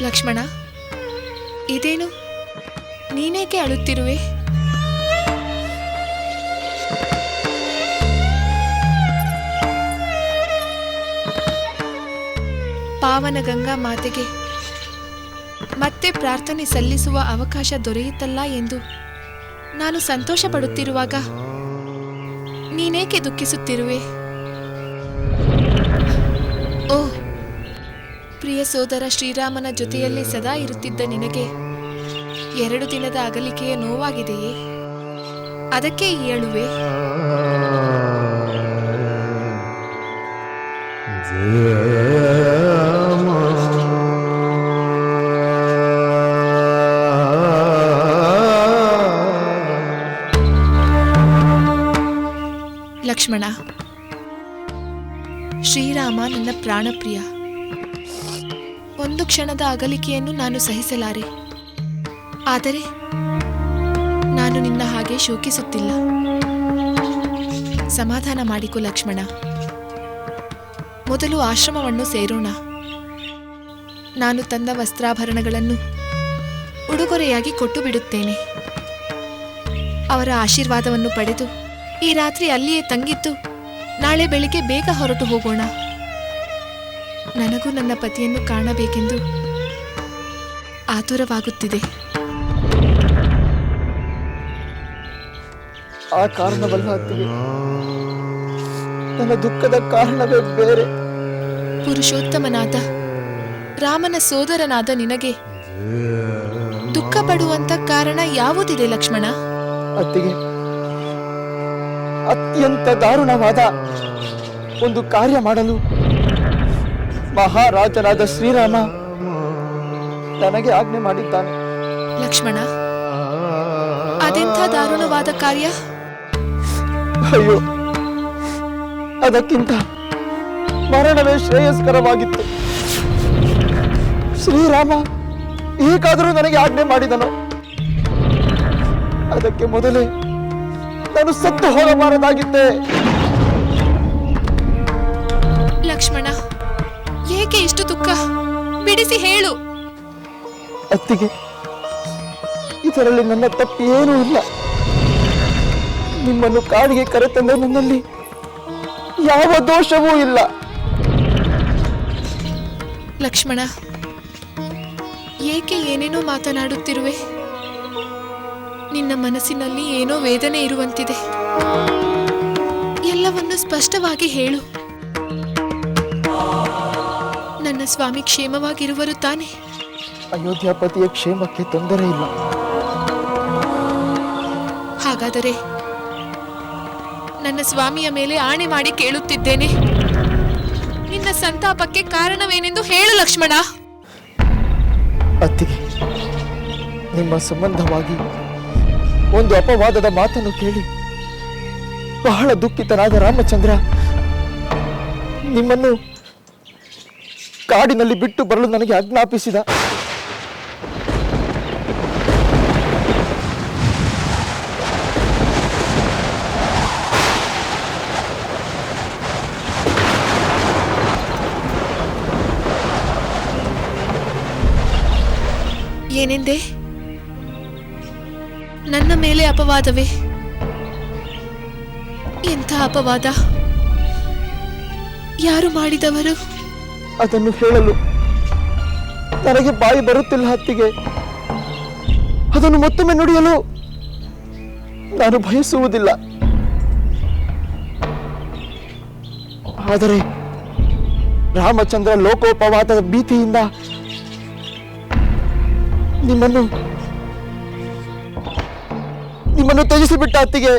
ಲಕ್ಷ್ಮಣ, ಇದೇನು? ನೀನೇಕೆ ಅಳುತ್ತಿರುವೆ? ಪಾವನ ಗಂಗಾ ಮಾತೆಗೆ ಮತ್ತೆ ಪ್ರಾರ್ಥನೆ ಸಲ್ಲಿಸುವ ಅವಕಾಶ ದೊರೆಯುತ್ತಲ್ಲ ಎಂದು ನಾನು ಸಂತೋಷ ಪಡುತ್ತಿರುವಾಗ ನೀನೇಕೆ ದುಃಖಿಸುತ್ತಿರುವೆ? ಓ, ಪ್ರಿಯ ಸೋದರ ಶ್ರೀರಾಮನ ಜೊತೆಯಲ್ಲಿ ಸದಾ ಇರುತ್ತಿದ್ದ ನಿನಗೆ 2 ದಿನದ ಅಗಲಿಕೆಯ ನೋವಾಗಿದೆಯೇ? ಅದಕ್ಕೆ ಹೇಳುವೆ. ಲಕ್ಷ್ಮಣ, ಶ್ರೀರಾಮ ನನ್ನ ಪ್ರಾಣಪ್ರಿಯ. ಒಂದು ಕ್ಷಣದ ಅಗಲಿಕೆಯನ್ನು ನಾನು ಸಹಿಸಲಾರೆ. ಆದರೆ ನಾನು ನಿನ್ನ ಹಾಗೆ ಶೋಕಿಸುತ್ತಿಲ್ಲ. ಸಮಾಧಾನ ಮಾಡಿಕೊ ಲಕ್ಷ್ಮಣ. ಮೊದಲು ಆಶ್ರಮವನ್ನು ಸೇರೋಣ. ನಾನು ತಂದ ವಸ್ತ್ರಾಭರಣಗಳನ್ನು ಉಡುಗೊರೆಯಾಗಿ ಕೊಟ್ಟು ಬಿಡುತ್ತೇನೆ. ಅವರ ಆಶೀರ್ವಾದವನ್ನು ಪಡೆದು ಈ ರಾತ್ರಿ ಅಲ್ಲಿಯೇ ತಂಗಿದ್ದು ನಾಳೆ ಬೆಳಿಗ್ಗೆ ಬೇಗ ಹೊರಟು ಹೋಗೋಣ. ನನಗೂ ನನ್ನ ಪತಿಯನ್ನು ಕಾಣಬೇಕೆಂದು ಆತುರವಾಗುತ್ತಿದೆ. ಆ ಕಾರಣವಲ್ಲ ಅತ್ತಿಗೆ, ನನ್ನ ದುಃಖದ ಕಾರಣವೇ ಬೇರೆ. ಪುರುಷೋತ್ತಮನಾದ ರಾಮನ ಸೋದರನಾದ ನಿನಗೆ ದುಃಖ ಪಡುವಂತ ಕಾರಣ ಯಾವುದಿದೆ ಲಕ್ಷ್ಮಣ? ಅತ್ತಿಗೆ, ಅತ್ಯಂತ ದಾರುಣವಾದ ಒಂದು ಕಾರ್ಯ ಮಾಡಲು ಮಹಾರಾಜನಾದ ಶ್ರೀರಾಮ ನನಗೆ ಆಜ್ಞೆ ಮಾಡಿದ್ದಾನೆ. ಲಕ್ಷ್ಮಣ, ಅದೆಂಥ ದಾರುಣವಾದ ಕಾರ್ಯ? ಅಯ್ಯೋ, ಅದಕ್ಕಿಂತ ಮರಣವೇ ಶ್ರೇಯಸ್ಕರವಾಗಿತ್ತು. ಶ್ರೀರಾಮ ಹೇಗಾದರೂ ನನಗೆ ಆಜ್ಞೆ ಮಾಡಿದನು. ಅದಕ್ಕೆ ಮೊದಲೇ ನಾನು ಸತ್ತು ಹೋಗಬಾರದಾಗಿದ್ದೆ. ಲಕ್ಷ್ಮಣ, ಏಕೆ ಇಷ್ಟು ದುಃಖ? ಬಿಡಿಸಿ ಹೇಳು. ಅತ್ತಿಗೆ, ಇದರಲ್ಲಿ ನನ್ನ ತಪ್ಪು ಏನೂ ಇಲ್ಲ. ನಿಮ್ಮನ್ನು ಕಾಡಿಗೆ ಕರೆತಂದ ನನ್ನಲ್ಲಿ ಯಾವ ದೋಷವೂ ಇಲ್ಲ. ಲಕ್ಷ್ಮಣ, ಏಕೆ ಏನೇನೋ ಮಾತನಾಡುತ್ತಿರುವೆ? ನಿನ್ನ ಮನಸ್ಸಿನಲ್ಲಿ ಏನೋ ವೇದನೆ ಇರುವಂತಿದೆ. ಎಲ್ಲವನ್ನು ಸ್ಪಷ್ಟವಾಗಿ ಹೇಳು. ನನ್ನ ಸ್ವಾಮಿ ಕ್ಷೇಮವಾಗಿರುವರು ತಾನೆ? ಅಯೋಧ್ಯಾಪತಿಯ ಕ್ಷೇಮಕ್ಕೆ ತೊಂದರೆ ಇಲ್ಲ. ಹಾಗಾದರೆ ನನ್ನ ಸ್ವಾಮಿಯ ಮೇಲೆ ಆಣೆ ಮಾಡಿ ಕೇಳುತ್ತಿದ್ದೇನೆ, ನಿನ್ನ ಸಂತಾಪಕ್ಕೆ ಕಾರಣವೇನೆಂದು ಹೇಳು ಲಕ್ಷ್ಮಣ. ಅತ್ತಿಗೆ, ನಿಮ್ಮ ಸಂಬಂಧವಾಗಿ ಒಂದು ಅಪವಾದದ ಮಾತನ್ನು ಕೇಳಿ ಬಹಳ ದುಃಖಿತನಾದ ರಾಮಚಂದ್ರ ನಿಮ್ಮನ್ನು ಕಾಡಿನಲ್ಲಿ ಬಿಟ್ಟು ಬರಲು ನನಗೆ ಆಜ್ಞಾಪಿಸಿದ. ಏನೆಂದೆ? ನನ್ನ ಮೇಲೆ ಅಪವಾದವೇ? ಎಂಥ ಅಪವಾದ? ಯಾರು ಮಾಡಿದವರು? ಅದನ್ನು ಹೇಳಲು ನನಗೆ ಬಾಯಿ ಬರುತ್ತಿಲ್ಲ ಅತ್ತಿಗೆ. ಅದನ್ನು ಮತ್ತೊಮ್ಮೆ ನುಡಿಯಲು ನಾನು ಬಯಸುವುದಿಲ್ಲ. ಆದರೆ ರಾಮಚಂದ್ರ ಲೋಕೋಪವಾದದ ಭೀತಿಯಿಂದ ನಿಮ್ಮನ್ನು ತ್ಯಜಿಸಿಬಿಟ್ಟ ಅತ್ತಿಗೆ.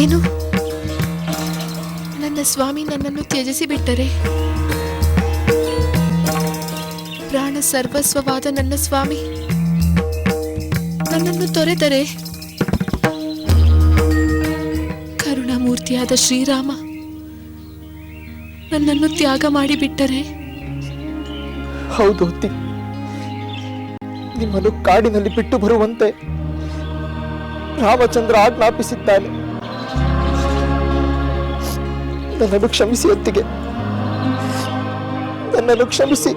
ಏನು? ನನ್ನ ಸ್ವಾಮಿ ನನ್ನನ್ನು ತ್ಯಜಿಸಿ ಬಿಟ್ಟರೆ? ಪ್ರಾಣ ಸರ್ವಸ್ವವಾದ ನನ್ನ ಸ್ವಾಮಿ ನನ್ನನ್ನು ತೊರೆದರೆ? ಕರುಣಾಮೂರ್ತಿಯಾದ ಶ್ರೀರಾಮ ನನ್ನನ್ನು ತ್ಯಾಗ ಮಾಡಿಬಿಟ್ಟರೆ? ಹೌದು ಅತ್ತಿ, ನಿಮ್ಮನ್ನು ಕಾಡಿನಲ್ಲಿ ಬಿಟ್ಟು ಬರುವಂತೆ ರಾಮಚಂದ್ರ ಆಜ್ಞಾಪಿಸಿದ್ದಾನೆ. ನನ್ನನ್ನು ಕ್ಷಮಿಸಿ ಅತ್ತಿಗೆ, ನನ್ನನ್ನು ಕ್ಷಮಿಸಿ.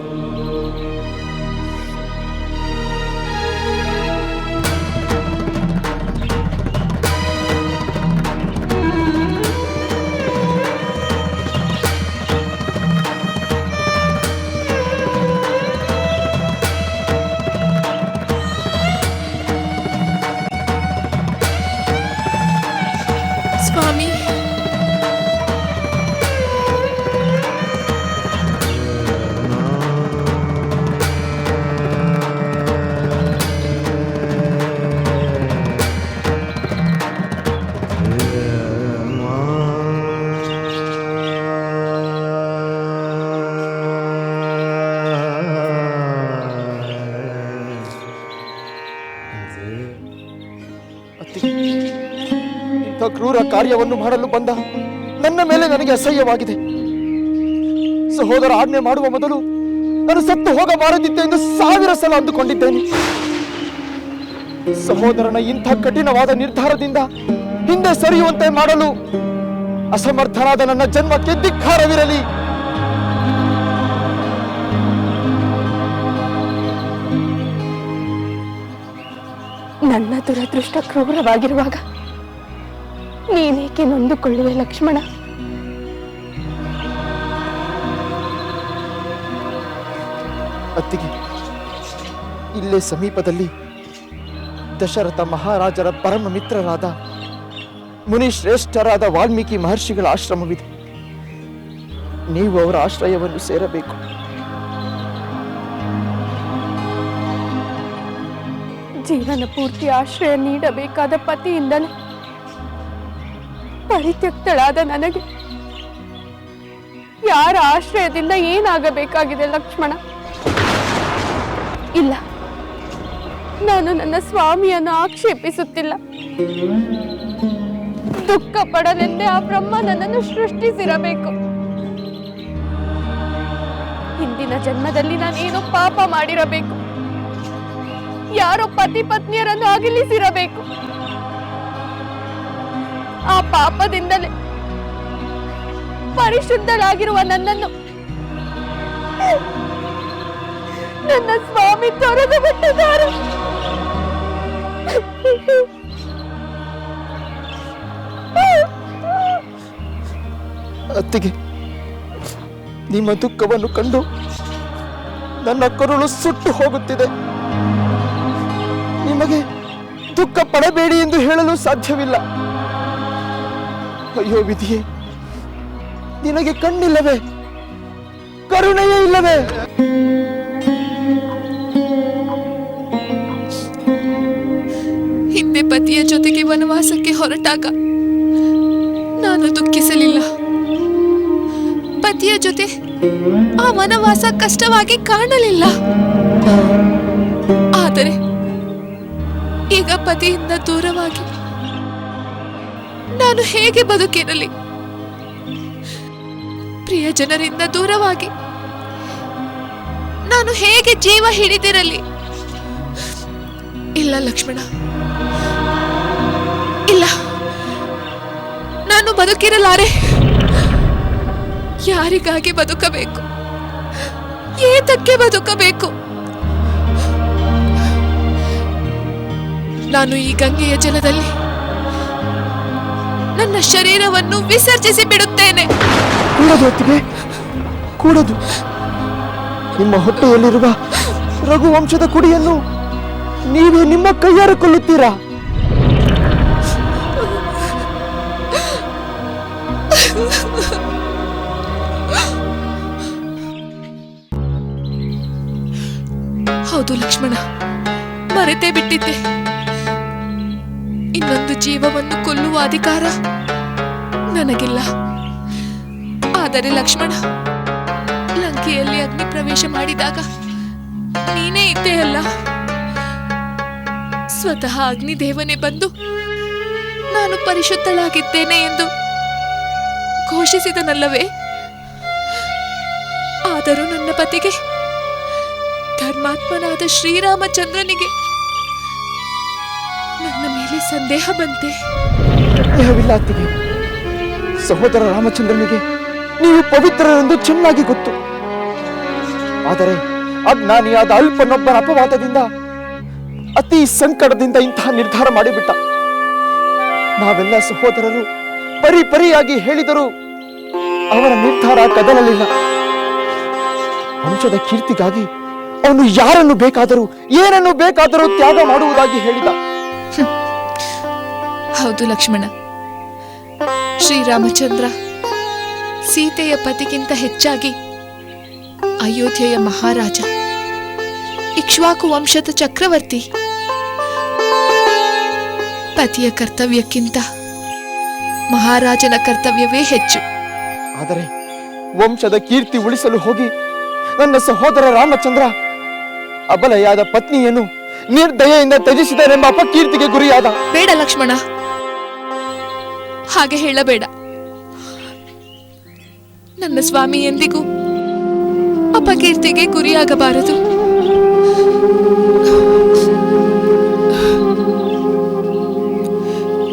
ಸ್ವಾಮಿ, ಇಂಥ ಕ್ರೂರ ಕಾರ್ಯವನ್ನು ಮಾಡಲು ಬಂದ ನನ್ನ ಮೇಲೆ ನನಗೆ ಅಸಹ್ಯವಾಗಿದೆ. ಸಹೋದರ ಆಜ್ಞೆ ಮಾಡುವ ಮೊದಲು ನಾನು ಸತ್ತು ಹೋಗಬಾರದಿತ್ತೆ ಎಂದು 1000 ಸಲ ಅಂದುಕೊಂಡಿದ್ದೇನೆ. ಸಹೋದರನ ಇಂಥ ಕಠಿಣವಾದ ನಿರ್ಧಾರದಿಂದ ಹಿಂದೆ ಸರಿಯುವಂತೆ ಮಾಡಲು ಅಸಮರ್ಥನಾದ ನನ್ನ ಜನ್ಮಕ್ಕೆ ಧಿಕ್ಕಾರವಿರಲಿ. ನನ್ನ ದುರದೃಷ್ಟ ಕ್ರೂರವಾಗಿರುವಾಗ ನೀನೇಕೆ ನೊಂದುಕೊಳ್ಳುವೆ ಲಕ್ಷ್ಮಣ? ಅತ್ತಿಗೆ, ಇಲ್ಲೇ ಸಮೀಪದಲ್ಲಿ ದಶರಥ ಮಹಾರಾಜರ ಪರಮ ಮಿತ್ರರಾದ ಮುನಿಶ್ರೇಷ್ಠರಾದ ವಾಲ್ಮೀಕಿ ಮಹರ್ಷಿಗಳ ಆಶ್ರಮವಿದೆ. ನೀವು ಅವರ ಆಶ್ರಯವನ್ನು ಸೇರಬೇಕು. ಜೀವನ ಪೂರ್ತಿ ಆಶ್ರಯ ನೀಡಬೇಕಾದ ಪತಿಯಿಂದಲೇ ಪರಿತ್ಯಕ್ತಳಾದ ನನಗೆ ಯಾರ ಆಶ್ರಯದಿಂದ ಏನಾಗಬೇಕಾಗಿದೆ ಲಕ್ಷ್ಮಣ? ಇಲ್ಲ, ನಾನು ನನ್ನ ಸ್ವಾಮಿಯನ್ನು ಆಕ್ಷೇಪಿಸುತ್ತಿಲ್ಲ. ದುಃಖ ಪಡಲೆಂದೇ ಆ ಬ್ರಹ್ಮ ನನ್ನನ್ನು ಸೃಷ್ಟಿಸಿರಬೇಕು. ಹಿಂದಿನ ಜನ್ಮದಲ್ಲಿ ನಾನೇನೋ ಪಾಪ ಮಾಡಿರಬೇಕು. ಯಾರೋ ಪತಿ ಪತ್ನಿಯರನ್ನು ಅಗಲಿಸಿರಬೇಕು. ಆ ಪಾಪದಿಂದಲೇ ಪರಿಶುದ್ಧಳಾಗಿರುವ ನನ್ನನ್ನು ನನ್ನ ಸ್ವಾಮಿ ತೊರೆದು ಬಿಟ್ಟಿದ್ದಾರೆ. ಅತ್ತಿಗೆ, ನಿಮ್ಮ ದುಃಖವನ್ನು ಕಂಡು ನನ್ನ ಕರುಳು ಸುಟ್ಟು ಹೋಗುತ್ತಿದೆ. ನಿಮಗೆ ದುಃಖ ಪಡಬೇಡಿ ಎಂದು ಹೇಳಲು ಸಾಧ್ಯವಿಲ್ಲ. ಅಯ್ಯೋ ವಿಧಿಯೇ, ನಿನಗೆ ಕಣ್ಣಿಲ್ಲವೇ? ಕರುಣೆಯೇ ಇಲ್ಲವೇ? ಹಿಂದೆ ಪತಿಯ ಜೊತೆಗೆ ವನವಾಸಕ್ಕೆ ಹೊರಟಾಗ ನಾನು ದುಃಖಿಸಲಿಲ್ಲ. ಪತಿಯ ಜೊತೆ ಆ ವನವಾಸ ಕಷ್ಟವಾಗಿ ಕಾಣಲಿಲ್ಲ. ಆದರೆ ಈಗ ಪತಿಯಿಂದ ದೂರವಾಗಿ ನಾನು ಹೇಗೆ ಬದುಕಿರಲಿ? ಪ್ರಿಯ ಜನರಿಂದ ದೂರವಾಗಿ ನಾನು ಹೇಗೆ ಜೀವ ಹಿಡಿದಿರಲಿ? ಇಲ್ಲ ಲಕ್ಷ್ಮಣ, ಇಲ್ಲ, ನಾನು ಬದುಕಿರಲಾರೆ. ಯಾರಿಗಾಗಿ ಬದುಕಬೇಕು? ಏತಕ್ಕೆ ಬದುಕಬೇಕು? ನಾನು ಈ ಗಂಗೆಯ ಜಲದಲ್ಲಿ ನನ್ನ ಶರೀರವನ್ನು ವಿಸರ್ಜಿಸಿ ಬಿಡುತ್ತೇನೆ. ಕೂಡದು ಅತ್ತಿಗೆ, ಕೂಡದು. ನಿಮ್ಮ ಹೊಟ್ಟೆಯಲ್ಲಿರುವ ರಘುವಂಶದ ಕುಡಿಯನ್ನು ನೀವೇ ನಿಮ್ಮ ಕೈಯಾರ ಕೊಲ್ಲುತ್ತೀರಾ? ಹೌದು ಲಕ್ಷ್ಮಣ, ಮರೆತೇ ಬಿಟ್ಟಿದ್ದೆ. ಇನ್ನೊಂದು ಜೀವವನ್ನು ಕೊಲ್ಲುವ ಅಧಿಕಾರ ನನಗಿಲ್ಲ. ಆದರೆ ಲಕ್ಷ್ಮಣ, ಲಂಕೆಯಲ್ಲಿ ಅಗ್ನಿ ಪ್ರವೇಶ ಮಾಡಿದಾಗ ನೀನೇ ಇದ್ದೆಯಲ್ಲ. ಸ್ವತಃ ಅಗ್ನಿದೇವನೇ ಬಂದು ನಾನು ಪರಿಶುದ್ಧಳಾಗಿದ್ದೇನೆ ಎಂದು ಘೋಷಿಸಿದನಲ್ಲವೇ? ಆದರೂ ನನ್ನ ಪತಿಗೆ ಧರ್ಮಾತ್ಮನಾದ ಶ್ರೀರಾಮಚಂದ್ರನಿಗೆ ನನ್ನ ಮೇಲೆ ಸಂದೇಹ ಬಂತೆ. ಸಂದೇಹವಿಲ್ಲ ಅತ್ತಿಗೆ. ಸಹೋದರ ರಾಮಚಂದ್ರನಿಗೆ ನೀವು ಪವಿತ್ರರೆಂದು ಚೆನ್ನಾಗಿ ಗೊತ್ತು. ಆದರೆ ಅಜ್ಞಾನಿಯಾದ ಅಲ್ಪನೊಬ್ಬನ ಅಪವಾದದಿಂದ ಅತಿ ಸಂಕಟದಿಂದ ಇಂತಹ ನಿರ್ಧಾರ ಮಾಡಿಬಿಟ್ಟ. ನಾವೆಲ್ಲ ಸಹೋದರರು ಪರಿಪರಿಯಾಗಿ ಹೇಳಿದರೂ ಅವನ ನಿರ್ಧಾರ ಕದಲಲಿಲ್ಲ. ವಂಶದ ಕೀರ್ತಿಗಾಗಿ ಅವನು ಯಾರನ್ನು ಬೇಕಾದರೂ ಏನನ್ನು ಬೇಕಾದರೂ ತ್ಯಾಗ ಮಾಡುವುದಾಗಿ ಹೇಳಿದ. ಹೌದು ಲಕ್ಷ್ಮಣ, ಶ್ರೀರಾಮಚಂದ್ರ ಸೀತೆಯ ಪತಿಗಿಂತ ಹೆಚ್ಚಾಗಿ ಅಯೋಧ್ಯೆಯ ಮಹಾರಾಜ, ಇಕ್ಷ್ವಾಕು ವಂಶದ ಚಕ್ರವರ್ತಿ. ಪತಿಯ ಕರ್ತವ್ಯಕ್ಕಿಂತ ಮಹಾರಾಜನ ಕರ್ತವ್ಯವೇ ಹೆಚ್ಚು. ಆದರೆ ವಂಶದ ಕೀರ್ತಿ ಉಳಿಸಲು ಹೋಗಿ ನನ್ನ ಸಹೋದರ ರಾಮಚಂದ್ರ ಅಬಲೆಯಾದ ಪತ್ನಿಯನ್ನು ನಿರ್ದಯೆಯಿಂದ ತ್ಯಜಿಸಿದನೆಂಬ ಅಪಕೀರ್ತಿಗೆ ಗುರಿಯಾದ. ಬೇಡ ಲಕ್ಷ್ಮಣ, ಹಾಗೆ ಹೇಳಬೇಡ. ನನ್ನ ಸ್ವಾಮಿ ಎಂದಿಗೂ ಅಪಕೀರ್ತಿಗೆ ಗುರಿಯಾಗಬಾರದು.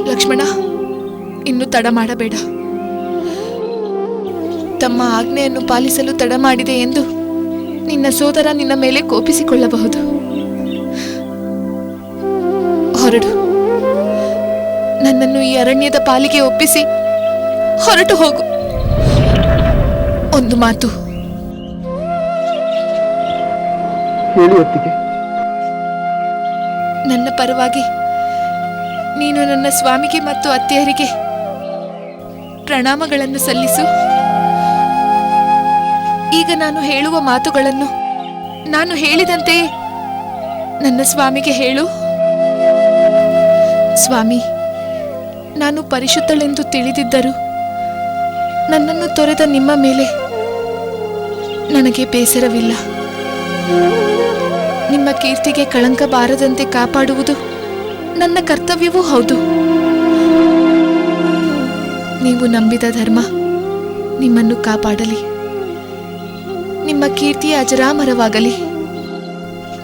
ಲಕ್ಷ್ಮಣ, ಇನ್ನು ತಡ ಮಾಡಬೇಡ. ತಮ್ಮ ಆಜ್ಞೆಯನ್ನು ಪಾಲಿಸಲು ತಡ ಮಾಡಿದೆ ಎಂದು ನಿನ್ನ ಸೋದರ ನಿನ್ನ ಮೇಲೆ ಕೋಪಿಸಿಕೊಳ್ಳಬಹುದು. ಹೊರಡು. ನನ್ನನ್ನು ಈ ಅರಣ್ಯದ ಪಾಲಿಗೆ ಒಪ್ಪಿಸಿ ಹೊರಟು ಹೋಗು. ಒಂದು ಮಾತು. ಹೇಳಿ ಅತ್ತಿಗೆ. ನನ್ನ ಪರವಾಗಿ ನೀನು ನನ್ನ ಸ್ವಾಮಿಗೆ ಮತ್ತು ಅತ್ತೆಯರಿಗೆ ಪ್ರಣಾಮಗಳನ್ನು ಸಲ್ಲಿಸು. ಈಗ ನಾನು ಹೇಳುವ ಮಾತುಗಳನ್ನು ನಾನು ಹೇಳಿದಂತೆಯೇ ನನ್ನ ಸ್ವಾಮಿಗೆ ಹೇಳು. ಸ್ವಾಮಿ, ನಾನು ಪರಿಶುದ್ಧಳೆಂದು ತಿಳಿದಿದ್ದರೂ ನನ್ನನ್ನು ತೊರೆದ ನಿಮ್ಮ ಮೇಲೆ ನನಗೆ ಬೇಸರವಿಲ್ಲ. ನಿಮ್ಮ ಕೀರ್ತಿಗೆ ಕಳಂಕ ಬಾರದಂತೆ ಕಾಪಾಡುವುದು ನನ್ನ ಕರ್ತವ್ಯವೂ ಹೌದು. ನೀವು ನಂಬಿದ ಧರ್ಮ ನಿಮ್ಮನ್ನು ಕಾಪಾಡಲಿ. ನಿಮ್ಮ ಕೀರ್ತಿಯ ಅಜರಾಮರವಾಗಲಿ.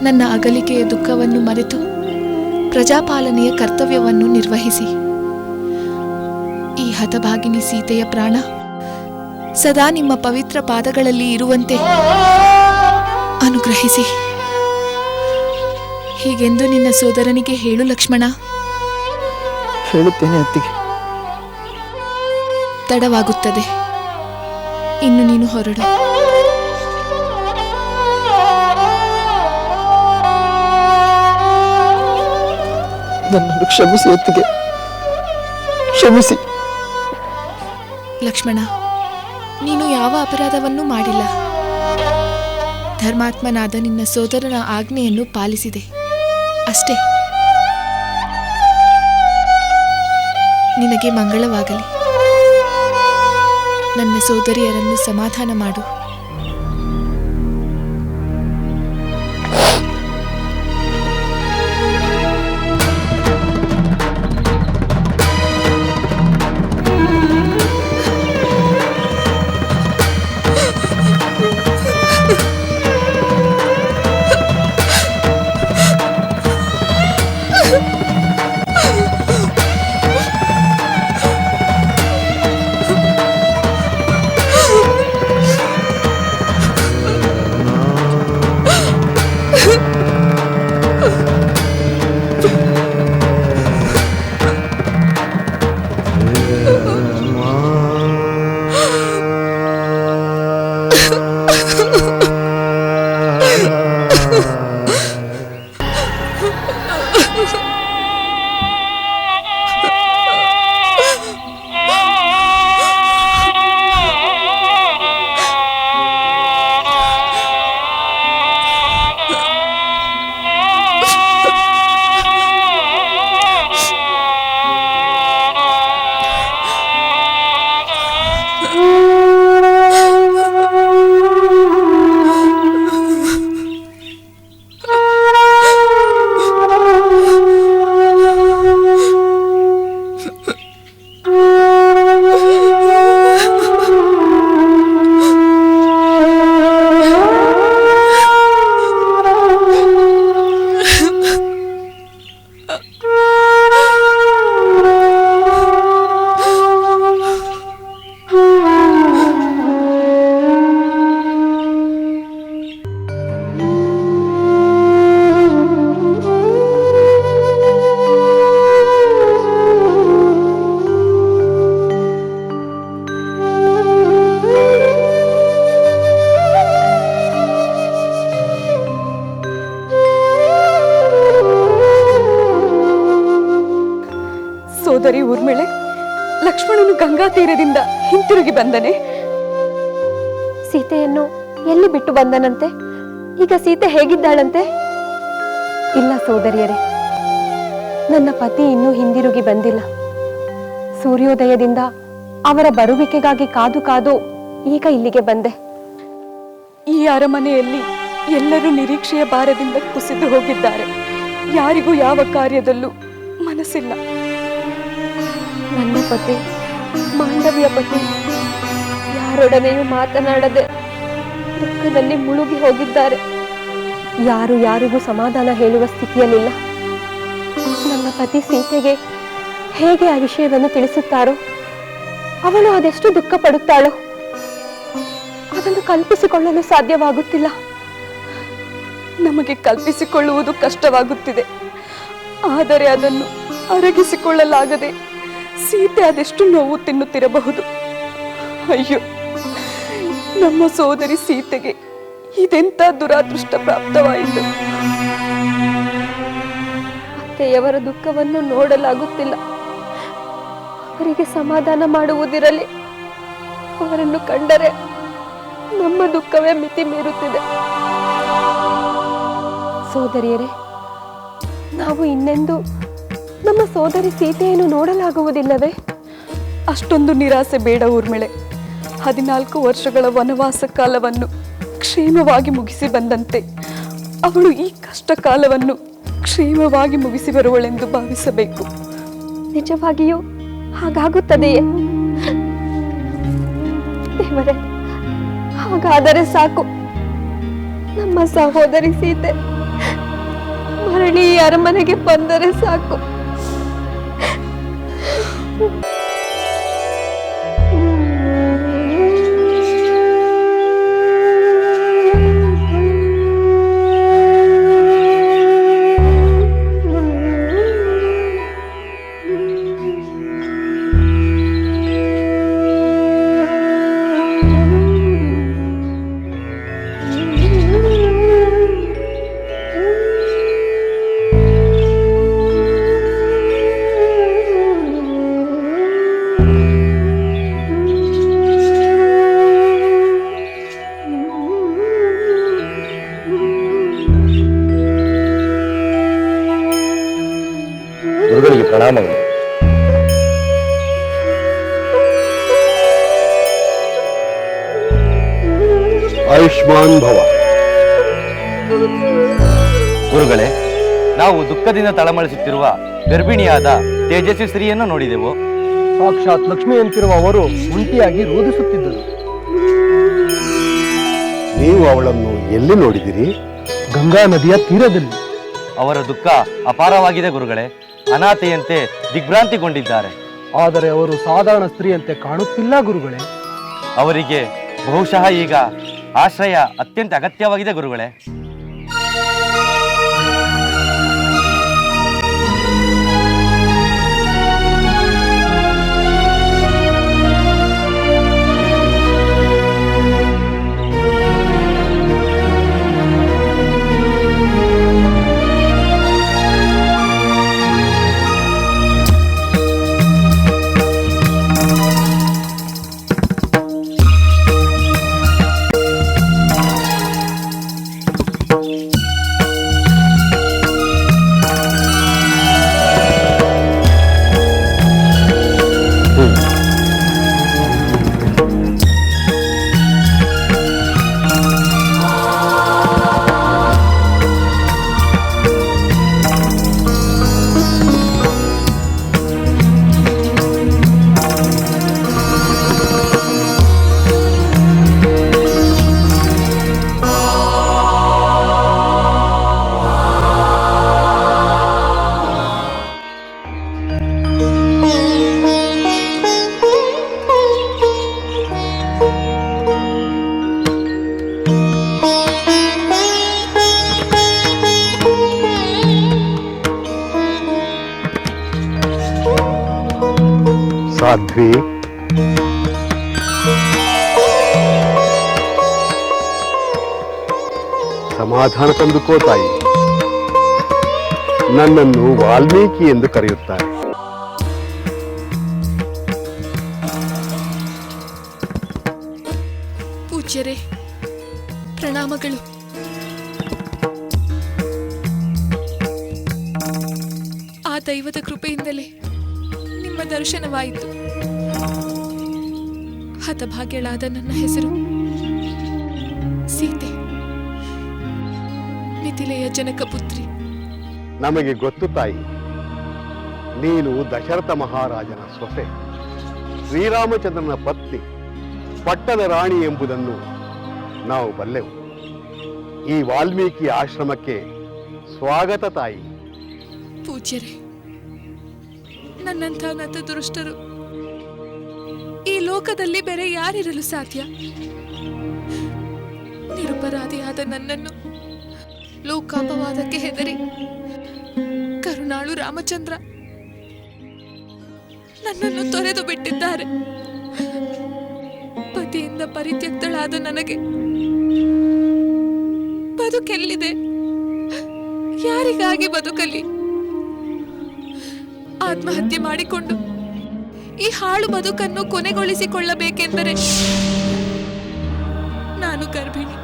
ನನ್ನ ಅಗಲಿಕೆಯ ದುಃಖವನ್ನು ಮರೆತು ಪ್ರಜಾಪಾಲನೆಯ ಕರ್ತವ್ಯವನ್ನು ನಿರ್ವಹಿಸಿ. ಈ ಹತಭಾಗಿನಿ ಸೀತೆಯ ಪ್ರಾಣ ಸದಾ ನಿಮ್ಮ ಪವಿತ್ರ ಪಾದಗಳಲ್ಲಿ ಇರುವಂತೆ ಅನುಗ್ರಹಿಸಿ. ಹೀಗೆಂದು ನಿನ್ನ ಸೋದರನಿಗೆ ಹೇಳು ಲಕ್ಷ್ಮಣ. ಹೇಳುತ್ತೇನೆ ಅತ್ತಿಗೆ. ತಡವಾಗುತ್ತದೆ. ಇನ್ನು ನೀನು ಹೊರಡು. ನನ್ನನ್ನು ಕ್ಷಮಿಸಿ ಅತ್ತಿಗೆ, ಕ್ಷಮಿಸಿ. ಲಕ್ಷ್ಮಣ, ನೀನು ಯಾವ ಅಪರಾಧವನ್ನೂ ಮಾಡಿಲ್ಲ. ಧರ್ಮಾತ್ಮನಾದ ನಿನ್ನ ಸೋದರನ ಆಜ್ಞೆಯನ್ನು ಪಾಲಿಸಿದೆ ಅಷ್ಟೇ. ನಿನಗೆ ಮಂಗಳವಾಗಲಿ. ನನ್ನ ಸೋದರಿಯರನ್ನು ಸಮಾಧಾನ ಮಾಡು. ಸಹೋದರಿ ಊರ್ಮಿಳೆ, ಲಕ್ಷ್ಮಣನು ಗಂಗಾ ತೀರದಿಂದ ಹಿಂತಿರುಗಿ ಬಂದನೆ. ಸೀತೆಯನ್ನು ಎಲ್ಲಿ ಬಿಟ್ಟು ಬಂದನಂತೆ? ಈಗ ಸೀತೆ ಹೇಗಿದ್ದಾಳಂತೆ? ಇಲ್ಲ ಸೋದರಿಯರೇ, ನನ್ನ ಪತಿ ಇನ್ನೂ ಹಿಂದಿರುಗಿ ಬಂದಿಲ್ಲ. ಸೂರ್ಯೋದಯದಿಂದ ಅವರ ಬರುವಿಕೆಗಾಗಿ ಕಾದು ಕಾದು ಈಗ ಇಲ್ಲಿಗೆ ಬಂದೆ. ಈ ಅರಮನೆಯಲ್ಲಿ ಎಲ್ಲರೂ ನಿರೀಕ್ಷೆಯ ಭಾರದಿಂದ ಕುಸಿದು ಹೋಗಿದ್ದಾರೆ. ಯಾರಿಗೂ ಯಾವ ಕಾರ್ಯದಲ್ಲೂ ಮನಸ್ಸಿಲ್ಲ. ನನ್ನ ಪತಿ, ಮಾಂಡವಿಯ ಪತಿ, ಯಾರೊಡನೆಯೂ ಮಾತನಾಡದೆ ದುಃಖದಲ್ಲಿ ಮುಳುಗಿ ಹೋಗಿದ್ದಾರೆ. ಯಾರು ಯಾರಿಗೂ ಸಮಾಧಾನ ಹೇಳುವ ಸ್ಥಿತಿಯಲ್ಲಿಲ್ಲ. ನನ್ನ ಪತಿ ಸೀತೆಗೆ ಹೇಗೆ ಆ ವಿಷಯವನ್ನು ತಿಳಿಸುತ್ತಾರೋ, ಅವಳು ಅದೆಷ್ಟು ದುಃಖ ಪಡುತ್ತಾಳೋ, ಅದನ್ನು ಕಲ್ಪಿಸಿಕೊಳ್ಳಲು ಸಾಧ್ಯವಾಗುತ್ತಿಲ್ಲ. ನಮಗೆ ಕಲ್ಪಿಸಿಕೊಳ್ಳುವುದು ಕಷ್ಟವಾಗುತ್ತಿದೆ. ಆದರೆ ಅದನ್ನು ಅರಗಿಸಿಕೊಳ್ಳಲಾಗದೆ ಸೀತೆ ಅದೆಷ್ಟು ನೋವು ತಿನ್ನುತ್ತಿರಬಹುದು. ಅಯ್ಯೋ, ನಮ್ಮ ಸೋದರಿ ಸೀತೆಗೆ ಇದೆಂತ ದುರಾದೃಷ್ಟ ಪ್ರಾಪ್ತವಾಯಿತು. ಅತ್ತೆಯವರ ದುಃಖವನ್ನು ನೋಡಲಾಗುತ್ತಿಲ್ಲ. ಅವರಿಗೆ ಸಮಾಧಾನ ಮಾಡುವುದಿರಲಿ, ಅವರನ್ನು ಕಂಡರೆ ನಮ್ಮ ದುಃಖವೇ ಮಿತಿ ಮೀರುತ್ತಿದೆ. ಸೋದರಿಯರೇ, ನಾವು ಇನ್ನೆಂದು ನಮ್ಮ ಸೋದರಿ ಸೀತೆಯನ್ನು ನೋಡಲಾಗುವುದಿಲ್ಲವೇ? ಅಷ್ಟೊಂದು ನಿರಾಸೆ ಬೇಡ ಊರ್ಮಿಳೆ. 14 ವರ್ಷಗಳ ವನವಾಸ ಕಾಲವನ್ನು ಕ್ಷೇಮವಾಗಿ ಮುಗಿಸಿ ಬಂದಂತೆ ಅವಳು ಈ ಕಷ್ಟ ಕಾಲವನ್ನು ಕ್ಷೇಮವಾಗಿ ಮುಗಿಸಿ ಬರುವಳೆಂದು ಭಾವಿಸಬೇಕು. ನಿಜವಾಗಿಯೂ ಹಾಗಾಗುತ್ತದೆಯೇ? ದೇವರೇ, ಹಾಗಾದರೆ ಸಾಕು. ನಮ್ಮ ಸಹೋದರಿ ಸೀತೆ ಮರಳಿ ಈ ಅರಮನೆಗೆ ಬಂದರೆ ಸಾಕು. ಗುರುಗಳಿಗೆ ಪ್ರಣಾಮಗಳು. ಆಯುಷ್ಮಾನ್ ಭವ. ಗುರುಗಳೇ, ನಾವು ದುಃಖದಿಂದ ತಳಮಳಿಸುತ್ತಿರುವ ಗರ್ಭಿಣಿಯಾದ ತೇಜಸ್ವಿ ಸ್ತ್ರೀಯನ್ನು ನೋಡಿದೆವು. ಸಾಕ್ಷಾತ್ ಲಕ್ಷ್ಮಿಯಂತಿರುವ ಅವರು ಒಂಟಿಯಾಗಿ ರೋಧಿಸುತ್ತಿದ್ದರು. ನೀವು ಅವಳನ್ನು ಎಲ್ಲಿ ನೋಡಿದಿರಿ? ಗಂಗಾ ನದಿಯ ತೀರದಲ್ಲಿ. ಅವರ ದುಃಖ ಅಪಾರವಾಗಿದೆ ಗುರುಗಳೇ. ಅನಾಥೆಯಂತೆ ದಿಗ್ಭ್ರಾಂತಿಗೊಂಡಿದ್ದಾರೆ. ಆದರೆ ಅವರು ಸಾಧಾರಣ ಸ್ತ್ರೀಯಂತೆ ಕಾಣುತ್ತಿಲ್ಲ ಗುರುಗಳೇ. ಅವರಿಗೆ ಬಹುಶಃ ಈಗ ಆಶ್ರಯ ಅತ್ಯಂತ ಅಗತ್ಯವಾಗಿದೆ ಗುರುಗಳೇ. ಸಾಧ್ವಿ, ಸಮಾಧಾನ ತಂದುಕೋ ತಾಯಿ. ನನ್ನನ್ನು ವಾಲ್ಮೀಕಿ ಎಂದು ಕರೆಯುತ್ತಾರೆ. ಪ್ರಣಾಮಗಳು. ಆ ದೈವದ ಕೃಪೆಯಿಂದಲೇ ನಿಮ್ಮ ದರ್ಶನವಾಯಿತು. ಹತಭಾಗ್ಯಳಾದ ನನ್ನ ಹೆಸರು ಸೀತೆ, ಮಿಥಿಲೆಯ ಜನಕ ಪುತ್ರಿ. ನಮಗೆ ಗೊತ್ತು ತಾಯಿ, ನೀನು ದಶರಥ ಮಹಾರಾಜನ ಸೊಸೆ, ಶ್ರೀರಾಮಚಂದ್ರನ ಪತ್ನಿ, ಪಟ್ಟದ ರಾಣಿ ಎಂಬುದನ್ನು ನಾವು ಬಲ್ಲೆವು. ಈ ವಾಲ್ಮೀಕಿ ಆಶ್ರಮಕ್ಕೆ ಸ್ವಾಗತ ತಾಯಿ. ಪೂಜ್ಯರೇ, ನನ್ನಂಥ ನತದೃಷ್ಟರು ಈ ಲೋಕದಲ್ಲಿ ಬೇರೆ ಯಾರಿರಲು ಸಾಧ್ಯ? ನಿರಪರಾಧಿಯಾದ ನನ್ನನ್ನು ಲೋಕಾಪವಾದಕ್ಕೆ ಹೆದರಿ ಕರುಣಾಳು ರಾಮಚಂದ್ರ ನನ್ನನ್ನು ತೊರೆದು ಬಿಟ್ಟಿದ್ದಾರೆ. ಪತಿಯಿಂದ ಪರಿತ್ಯಕ್ತಳಾದ ನನಗೆ ಬದುಕೆಲ್ಲಿದೆ? ಯಾರಿಗಾಗಿ ಬದುಕಲಿ? ಆತ್ಮಹತ್ಯೆ ಮಾಡಿಕೊಂಡು ಈ ಹಾಳು ಬದುಕನ್ನು ಕೊನೆಗೊಳಿಸಿಕೊಳ್ಳಬೇಕೆಂದರೆ ನಾನು ಗರ್ಭಿಣಿ.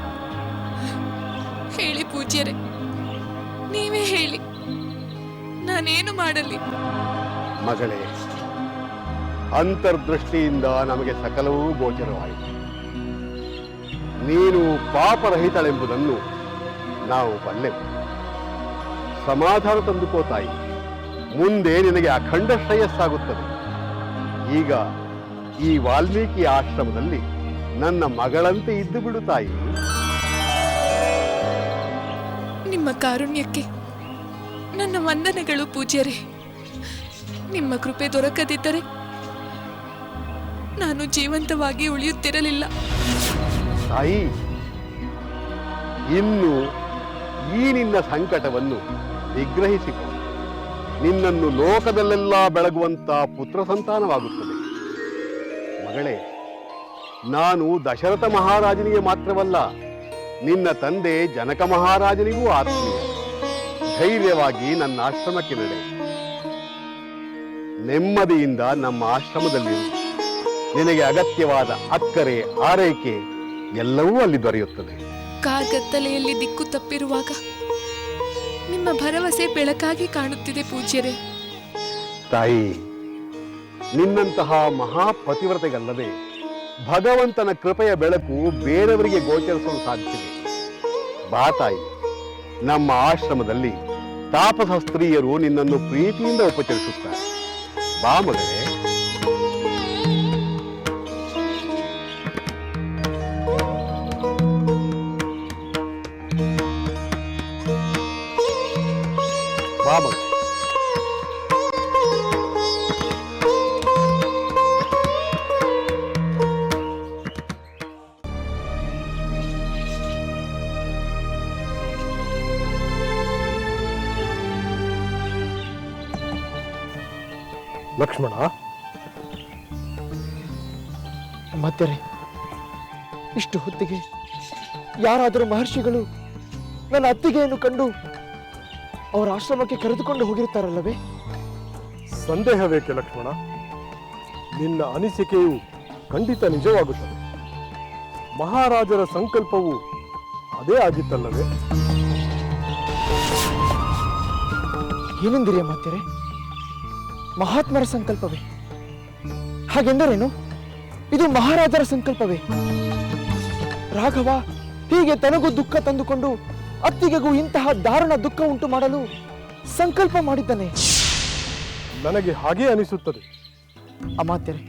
ಹೇಳಿ ಪೂಜ್ಯರೇ, ನೀವೇ ಹೇಳಿ, ನಾನೇನು ಮಾಡಲಿ? ಮಗಳೇ, ಅಂತರ್ದೃಷ್ಟಿಯಿಂದ ನಮಗೆ ಸಕಲವೂ ಗೋಚರವಾಯಿತು. ನೀನು ಪಾಪರಹಿತಳೆಂಬುದನ್ನು ನಾವು ಬಲ್ಲೆವು. ಸಮಾಧಾನ ತಂದುಕೋ ತಾಯಿ, ಮುಂದೆ ನಿನಗೆ ಅಖಂಡ ಶ್ರೇಯಸ್ಸಾಗುತ್ತದೆ. ಈಗ ಈ ವಾಲ್ಮೀಕಿ ಆಶ್ರಮದಲ್ಲಿ ನನ್ನ ಮಗಳಂತೆ ಇದ್ದು ಬಿಡು ತಾಯಿ. ನಿಮ್ಮ ಕಾರುಣ್ಯಕ್ಕೆ ನನ್ನ ವಂದನೆಗಳು ಪೂಜ್ಯರೇ. ನಿಮ್ಮ ಕೃಪೆ ದೊರಕದಿದ್ದರೆ ನಾನು ಜೀವಂತವಾಗಿ ಉಳಿಯುತ್ತಿರಲಿಲ್ಲ. ತಾಯಿ, ಇನ್ನು ಈ ನಿನ್ನ ಸಂಕಟವನ್ನು ನಿಗ್ರಹಿಸಿಕೊ. ನಿನ್ನನ್ನು ಲೋಕದಲ್ಲೆಲ್ಲ ಬೆಳಗುವಂತ ಪುತ್ರ ಸಂತಾನವಾಗುತ್ತದೆ. ಮಗಳೇ, ನಾನು ದಶರಥ ಮಹಾರಾಜನಿಗೆ ಮಾತ್ರವಲ್ಲ, ನಿನ್ನ ತಂದೆ ಜನಕ ಮಹಾರಾಜನಿಗೂ ಆತ್ಮೀಯ. ಧೈರ್ಯವಾಗಿ ನನ್ನ ಆಶ್ರಮಕ್ಕೆ ನಡೆ. ನೆಮ್ಮದಿಯಿಂದ ನಮ್ಮ ಆಶ್ರಮದಲ್ಲಿರು. ನಿನಗೆ ಅಗತ್ಯವಾದ ಅಕ್ಕರೆ, ಆರೈಕೆ ಎಲ್ಲವೂ ಅಲ್ಲಿ ದೊರೆಯುತ್ತದೆ. ಕಾರ್ಗತ್ತಲೆಯಲ್ಲಿ ದಿಕ್ಕು ತಪ್ಪಿರುವಾಗ ನಿಮ್ಮ ಭರವಸೆ ಬೆಳಕಾಗಿ ಕಾಣುತ್ತಿದೆ ಪೂಜ್ಯರೇ. ತಾಯಿ, ನಿನ್ನಂತಹ ಮಹಾಪತಿವ್ರತೆಗಲ್ಲದೆ ಭಗವಂತನ ಕೃಪೆಯ ಬೆಳಕು ಬೇರೆಯವರಿಗೆ ಗೋಚರಿಸಲು ಸಾಧ್ಯವಿದೆ. ಬಾ ತಾಯಿ, ನಮ್ಮ ಆಶ್ರಮದಲ್ಲಿ ತಾಪಸ ಸ್ತ್ರೀಯರು ನಿನ್ನನ್ನು ಪ್ರೀತಿಯಿಂದ ಉಪಚರಿಸುತ್ತಾರೆ. ಬಾ ಮಗಳೇ. ಬಾ ಮಗಳೇ. ಲಕ್ಷ್ಮಣ, ಮತ್ತೆ ಇಷ್ಟು ಹೊತ್ತಿಗೆ ಯಾರಾದರೂ ಮಹರ್ಷಿಗಳು ನನ್ನ ಅತ್ತಿಗೆಯನ್ನು ಕಂಡು ಅವರ ಆಶ್ರಮಕ್ಕೆ ಕರೆದುಕೊಂಡು ಹೋಗಿರುತ್ತಾರಲ್ಲವೇ? ಸಂದೇಹವೇಕೆ ಲಕ್ಷ್ಮಣ? ನಿನ್ನ ಅನಿಸಿಕೆಯು ಖಂಡಿತ ನಿಜವಾಗುತ್ತದೆ. ಮಹಾರಾಜರ ಸಂಕಲ್ಪವು ಅದೇ ಆಗಿತ್ತಲ್ಲವೇ? ಏನೆಂದಿರಿಯ ಮಾತ್ಯರೆ? ಮಹಾತ್ಮರ ಸಂಕಲ್ಪವೇ? ಹಾಗೆಂದರೇನು? ಇದು ಮಹಾರಾಜರ ಸಂಕಲ್ಪವೇ? ರಾಘವ ಹೀಗೆ ತನಗೂ ದುಃಖ ತಂದುಕೊಂಡು ಅತ್ತಿಗೆಗೂ ಇಂತಹ ದಾರುಣ ದುಃಖ ಉಂಟು ಮಾಡಲು ಸಂಕಲ್ಪ ಮಾಡಿದ್ದಾನೆ. ನನಗೆ ಹಾಗೇ ಅನಿಸುತ್ತದೆ. ಅಮಾತ್ಯರೆ,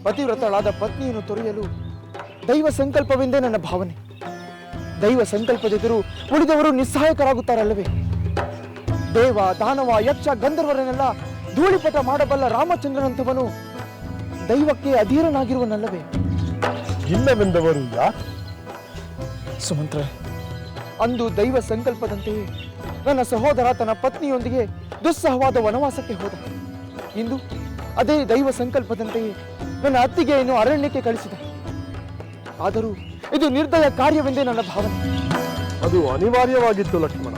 ಪತಿವ್ರತಳಾದ ಪತ್ನಿಯನ್ನು ತೊರೆಯಲು ದೈವ ಸಂಕಲ್ಪವೆಂದೇ ನನ್ನ ಭಾವನೆ. ದೈವ ಸಂಕಲ್ಪದೆದುರು ಉಳಿದವರು ನಿಸ್ಸಹಾಯಕರಾಗುತ್ತಾರಲ್ಲವೇ? ದೇವ, ದಾನವ, ಯಕ್ಷ, ಗಂಧರ್ವರನ್ನೆಲ್ಲ ಧೂಳಿಪಟ ಮಾಡಬಲ್ಲ ರಾಮಚಂದ್ರನಂತವನು ದೈವಕ್ಕೆ ಅಧೀರನಾಗಿರುವನಲ್ಲವೇ? ಇಲ್ಲವೆಂದವರು ಯಾರು? ಸುಮಂತ್ರ, ಅಂದು ದೈವ ಸಂಕಲ್ಪದಂತೆಯೇ ನನ್ನ ಸಹೋದರ ತನ್ನ ಪತ್ನಿಯೊಂದಿಗೆ ದುಸ್ಸಹವಾದ ವನವಾಸಕ್ಕೆ ಹೋದ. ಇಂದು ಅದೇ ದೈವ ಸಂಕಲ್ಪದಂತೆಯೇ ನನ್ನ ಅತ್ತಿಗೆಯನ್ನು ಅರಣ್ಯಕ್ಕೆ ಕಳಿಸಿದ. ಆದರೂ ಇದು ನಿರ್ದಯ ಕಾರ್ಯವೆಂದೇ ನನ್ನ ಭಾವನೆ. ಅದು ಅನಿವಾರ್ಯವಾಗಿತ್ತು ಲಕ್ಷ್ಮಣ.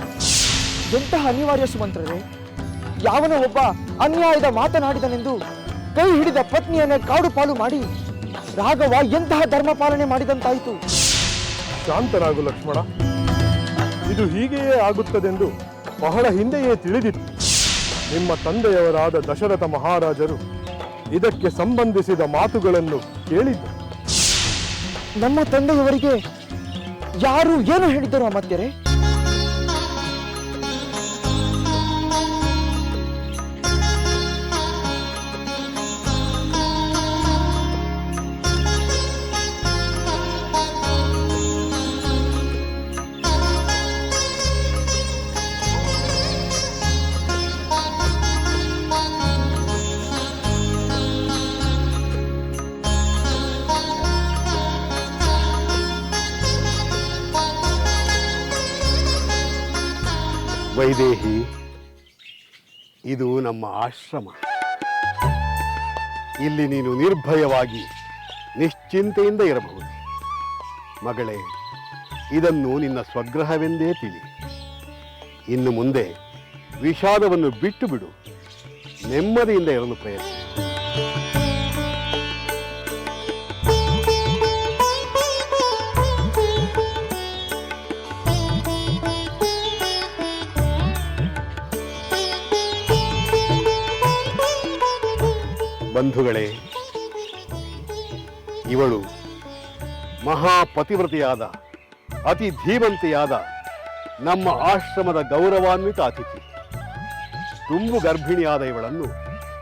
ಎಂತಹ ಅನಿವಾರ್ಯ ಸುಮಂತ್ರರೇ? ಯಾವನೋ ಒಬ್ಬ ಅನ್ಯಾಯದ ಮಾತನಾಡಿದನೆಂದು ಕೈ ಹಿಡಿದ ಪತ್ನಿಯನ್ನೇ ಕಾಡು ಪಾಲು ಮಾಡಿ ರಾಘವ ಎಂತಹ ಧರ್ಮ ಪಾಲನೆ ಮಾಡಿದಂತಾಯಿತು. ಶಾಂತನಾಗು ಲಕ್ಷ್ಮಣ. ಇದು ಹೀಗೆಯೇ ಆಗುತ್ತದೆಂದು ಬಹಳ ಹಿಂದೆಯೇ ತಿಳಿದಿತ್ತು. ನಿಮ್ಮ ತಂದೆಯವರಾದ ದಶರಥ ಮಹಾರಾಜರು ಇದಕ್ಕೆ ಸಂಬಂಧಿಸಿದ ಮಾತುಗಳನ್ನು ಕೇಳಿದ್ದರು. ನಮ್ಮ ತಂದೆಯವರಿಗೆ ಯಾರು ಏನು ಹೇಳಿದರು ಅಮಾತ್ಯರೇ? ವೈದೇಹಿ, ಇದು ನಮ್ಮ ಆಶ್ರಮ. ಇಲ್ಲಿ ನೀನು ನಿರ್ಭಯವಾಗಿ ನಿಶ್ಚಿಂತೆಯಿಂದ ಇರಬಹುದು. ಮಗಳೇ, ಇದನ್ನು ನಿನ್ನ ಸ್ವಗ್ರಹವೆಂದೇ ತಿಳಿ. ಇನ್ನು ಮುಂದೆ ವಿಷಾದವನ್ನು ಬಿಟ್ಟು ಬಿಡು, ನೆಮ್ಮದಿಯಿಂದ ಇರಲು ಪ್ರಯತ್ನ. ಬಂಧುಗಳೇ, ಇವಳು ಮಹಾಪತಿವ್ರತೆಯಾದ ಅತಿ ಧೀಮಂತೆಯಾದ ನಮ್ಮ ಆಶ್ರಮದ ಗೌರವಾನ್ವಿತ ಅತಿಥಿ. ತುಂಬು ಗರ್ಭಿಣಿಯಾದ ಇವಳನ್ನು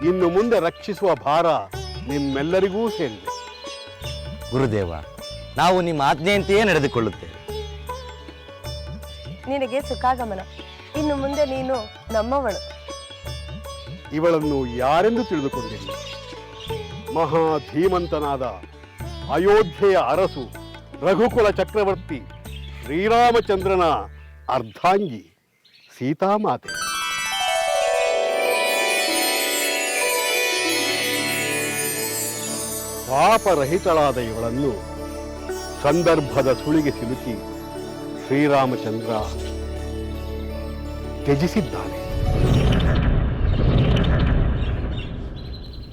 ಇನ್ನು ಮುಂದೆ ರಕ್ಷಿಸುವ ಭಾರ ನಿಮ್ಮೆಲ್ಲರಿಗೂ ಸೇರಿದೆ. ಗುರುದೇವ, ನಾವು ನಿಮ್ಮ ಆಜ್ಞೆಯಂತೆಯೇ ನಡೆದುಕೊಳ್ಳುತ್ತೇವೆ. ನಿನಗೆ ಸುಖಾಗಮನ. ಇನ್ನು ಮುಂದೆ ನೀನು ನಮ್ಮವಳು. ಇವಳನ್ನು ಯಾರೆಂದು ತಿಳಿದುಕೊಂಡಿರಿ? ಮಹಾಧೀಮಂತನಾದ ಅಯೋಧ್ಯೆಯ ಅರಸು ರಘುಕುಲ ಚಕ್ರವರ್ತಿ ಶ್ರೀರಾಮಚಂದ್ರನ ಅರ್ಧಾಂಗಿ ಸೀತಾಮಾತೆ. ಪಾಪರಹಿತಳಾದ ಇವಳನ್ನು ಸಂದರ್ಭದ ಸುಳಿಗೆ ಸಿಲುಕಿ ಶ್ರೀರಾಮಚಂದ್ರ ತ್ಯಜಿಸಿದ್ದಾನೆ.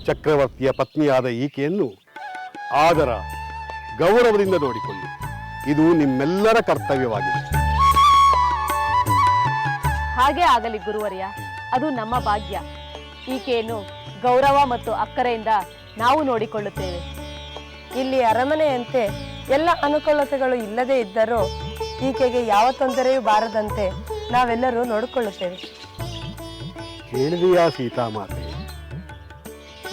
ಚಕ್ರವರ್ತಿಯ ಪತ್ನಿಯಾದ ಈಕೆಯನ್ನು ಆದರ ಗೌರವದಿಂದ ನೋಡಿಕೊಳ್ಳಿ. ಇದು ನಿಮ್ಮೆಲ್ಲರ ಕರ್ತವ್ಯವಾಗಿದೆ. ಹಾಗೆ ಆಗಲಿ ಗುರುವರ್ಯ, ಅದು ನಮ್ಮ ಭಾಗ್ಯ. ಈಕೆಯನ್ನು ಗೌರವ ಮತ್ತು ಅಕ್ಕರೆಯಿಂದ ನಾವು ನೋಡಿಕೊಳ್ಳುತ್ತೇವೆ. ಇಲ್ಲಿ ಅರಮನೆಯಂತೆ ಎಲ್ಲ ಅನುಕೂಲತೆಗಳು ಇಲ್ಲದೆ ಇದ್ದರೂ ಈಕೆಗೆ ಯಾವ ತೊಂದರೆಯೂ ಬಾರದಂತೆ ನಾವೆಲ್ಲರೂ ನೋಡಿಕೊಳ್ಳುತ್ತೇವೆ. ಹೇಳಿದೆಯಾ ಸೀತಾಮಾತೆ?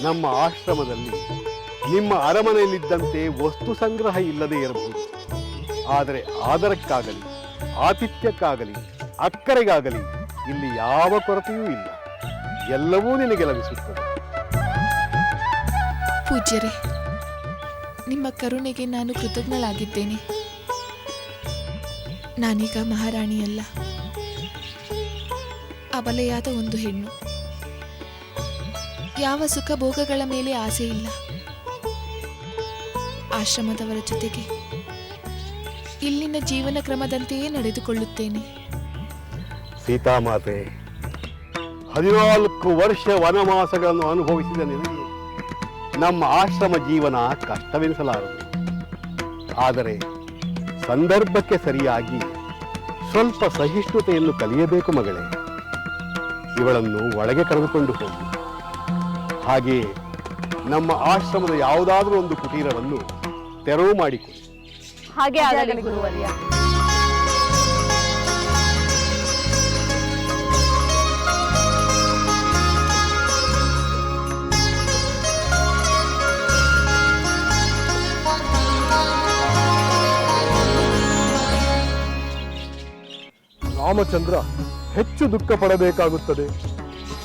ನಮ್ಮ ಆಶ್ರಮದಲ್ಲಿ ನಿಮ್ಮ ಅರಮನೆಯಲ್ಲಿದ್ದಂತೆ ವಸ್ತು ಸಂಗ್ರಹ ಇಲ್ಲದೆ ಇರಬಹುದು. ಆದರೆ ಆದರಕ್ಕಾಗಲಿ, ಆತಿಥ್ಯಕ್ಕಾಗಲಿ, ಅಕ್ಕರೆಗಾಗಲಿ ಇಲ್ಲಿ ಯಾವ ಕೊರತೆಯೂ ಇಲ್ಲ. ಎಲ್ಲವೂ ನಿನಗೆ ಲಭಿಸುತ್ತದೆ. ಪೂಜ್ಯರೇ, ನಿಮ್ಮ ಕರುಣೆಗೆ ನಾನು ಕೃತಜ್ಞಳಾಗಿದ್ದೇನೆ. ನಾನೀಗ ಮಹಾರಾಣಿಯಲ್ಲ, ಅಬಲೆಯಾದ ಒಂದು ಹೆಣ್ಣು. ಯಾವ ಸುಖ ಭೋಗಗಳ ಮೇಲೆ ಆಸೆ ಇಲ್ಲ. ಆಶ್ರಮದವರ ಜೊತೆಗೆ ಇಲ್ಲಿನ ಜೀವನ ಕ್ರಮದಂತೆಯೇ ನಡೆದುಕೊಳ್ಳುತ್ತೇನೆ. ಸೀತಾಮಾತೆ, 14 ವರ್ಷ ವನವಾಸಗಳನ್ನು ಅನುಭವಿಸಿದ ನಿನಗೆ ನಮ್ಮ ಆಶ್ರಮ ಜೀವನ ಕಷ್ಟವೆನಿಸಲಾರದು. ಆದರೆ ಸಂದರ್ಭಕ್ಕೆ ಸರಿಯಾಗಿ ಸ್ವಲ್ಪ ಸಹಿಷ್ಣುತೆಯನ್ನು ಕಲಿಯಬೇಕು ಮಗಳೇ. ಇವಳನ್ನು ಒಳಗೆ ಕರೆದುಕೊಂಡು ಹೋಗಿ. ಹಾಗೆಯೇ ನಮ್ಮ ಆಶ್ರಮದ ಯಾವುದಾದ್ರೂ ಒಂದು ಕುಟೀರವನ್ನು ತೆರವು ಮಾಡಿಕೊಡಿ. ಹಾಗೆ ಆಗಲಿ ಗುರುವರ್ಯ. ರಾಮಚಂದ್ರ ಹೆಚ್ಚು ದುಃಖ ಪಡಬೇಕಾಗುತ್ತದೆ,